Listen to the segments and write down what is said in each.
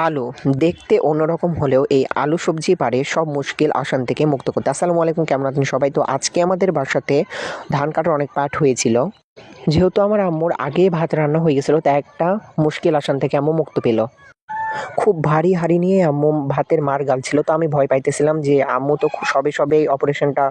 আলু দেখতে অন্যরকম হলেও এই আলু সবজি পারে সব মুশকিল আসান থেকে মুক্ত করতে। আসসালামু আলাইকুম, কেমন আছেন সবাই? তো আজকে আমাদের বাসাতে ধান কাটার অনেক পাট হয়েছিল। যেহেতু আমার আম্মুর আগে ভাত রান্না হয়ে গেছিলো, তাই একটা মুশকিল আসান থেকে আম্মু মুক্ত পেল। খুব ভারী হাঁড়ি নিয়ে আম্মু ভাতের মার গালছিল, তো আমি ভয় পাইতেছিলাম যে আম্মু তো সবে সবে অপারেশনটা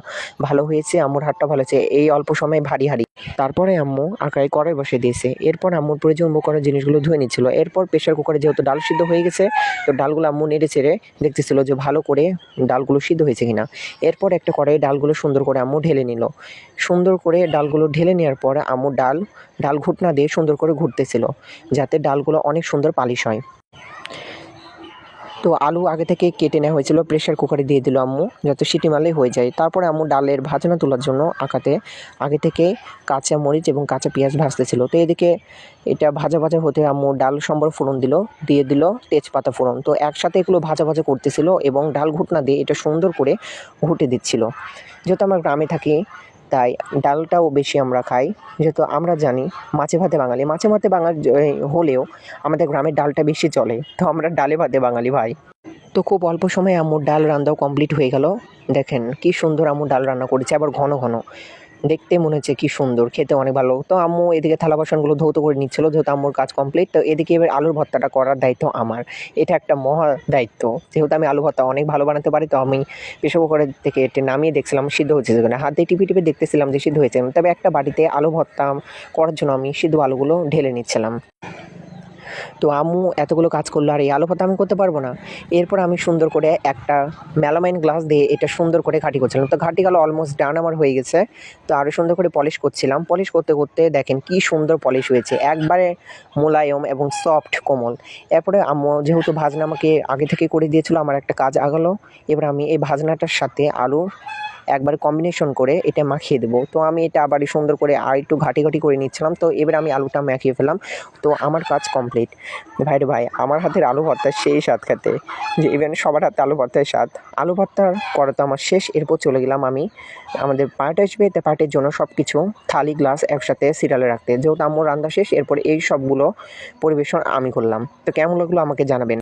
ভালো হয়েছে, আম্মুর হাতটা ভালো হয়েছে, এই অল্প সময়ে ভারী হাঁড়ি। তারপরে আম্মু আঁকায় কড়াই বসে দিয়েছে। এরপর আম্মুর প্রয়োজন করার জিনিসগুলো ধুয়ে নিচ্ছিল। এরপর প্রেশার কুকারে যেহেতু ডাল সিদ্ধ হয়ে গেছে, তো ডালগুলো আম্মু নেড়ে চেড়ে দেখতেছিল যে ভালো করে ডালগুলো সিদ্ধ হয়েছে কিনা। এরপর একটা কড়াইয়ে ডালগুলো সুন্দর করে আম্মু ঢেলে নিল। সুন্দর করে ডালগুলো ঢেলে নেওয়ার পর আম্মু ডাল ঘুটনা দিয়ে সুন্দর করে ঘুরতেছিল, যাতে ডালগুলো অনেক সুন্দর পালিশ হয়। তো আলু আগে থেকে কেটে নেওয়া হয়েছিল, প্রেশার কুকারে দিয়ে দিল আম্মু, যত সিটি মারলেই হয়ে যায়। তারপরে আম্মু ডালের ভাজনা তোলার জন্য আগে থেকে কাঁচা মরিচ এবং কাঁচা পেঁয়াজ ভাজতেছিল। তো এদিকে এটা ভাজা ভাজা হতে আম্মু ডাল সম্বর ফোড়ন দিয়ে দিল তেজপাতা ফোড়ন। তো একসাথে এগুলো ভাজা ভাজা করতেছিল এবং ডাল ঘুটনা দিয়ে এটা সুন্দর করে ঘুটে দিচ্ছিল। যেহেতু আমরা গ্রামে থাকি, তাই ডালটাও বেশি আমরা খাই। যেহেতু আমরা জানি মাছে ভাতে বাঙালি, হলেও আমাদের গ্রামের ডালটা বেশি চলে, তো আমরা ডালে ভাতে বাঙালি ভাই। তো খুব অল্প সময়ে আম্মুর ডাল রান্নাও কমপ্লিট হয়ে গেল। দেখেন কি সুন্দর আম্মু ডাল রান্না করেছে, আবার ঘন ঘন। দেখতে মনে হচ্ছে কি সুন্দর, খেতে অনেক ভালো। তো আম্মু এদিকে থালা বাসনগুলো ধৌত করে নিচ্ছিল, যেহেতু আম্মুর কাজ কমপ্লিট। তো এদিকে এবার আলুর ভর্তাটা করার দায়িত্ব আমার। এটা একটা মহা দায়িত্ব, যেহেতু আমি আলু ভর্তা অনেক ভালো বানাতে পারি। তো আমি প্রেসার কুকার থেকে এটা নামিয়ে দেখছিলাম সিদ্ধ হচ্ছে কিনা, হাত দিয়ে টিপে টিপে দেখতেছিলাম যে সিদ্ধ হয়েছে। তবে একটা বাটিতে আলু ভর্তা করার জন্য আমি সিদ্ধ আলুগুলো ঢেলে নিচ্ছিলাম। তো আম্মু এতগুলো কাজ করলো, আর এই আলু ভর্তা আমি করতে পারবো না। এরপর আমি সুন্দর করে একটা মেলামাইন গ্লাস দিয়ে এটা সুন্দর করে ঘাঁটি করছিলাম। তো ঘাঁটি গেলো অলমোস্ট ডান আমার হয়ে গেছে। তো আরও সুন্দর করে পলিশ করছিলাম। পলিশ করতে করতে দেখেন কি সুন্দর পলিশ হয়েছে, একবারে মোলায়েম এবং সফট কোমল। এরপরে আম্মু যেহেতু ভাজনা আমাকে আগে থেকে করে দিয়েছিল, আমার একটা কাজ আগালো। এবার আমি এই ভাজনাটার সাথে আলু একবারে কম্বিনেশন করে এটা মাখিয়ে দেবো। তো আমি এটা আবার সুন্দর করে আর একটু ঘাটি ঘাটি করে নিচ্ছিলাম। তো এবার আমি আলুটা মাখিয়ে ফেললাম। তো আমার কাজ কমপ্লিট। ভাই রে ভাই, আমার হাতের আলু ভর্তা সেই স্বাদ খেতে, যে ইভেন সবার হাতে আলু ভর্তার স্বাদ। আলু ভর্তা করা তো আমার শেষ। এরপর চলে গেলাম আমি আমাদের পার্ট আসবে, তো পার্টের জন্য সব কিছু থালি গ্লাস একসাথে সিরিয়ালে রাখতে। যেহেতু আম্মুর রান্না শেষ, এরপর এই সবগুলো পরিবেশন আমি করলাম। তো কেমন লাগলো আমাকে জানাবেন।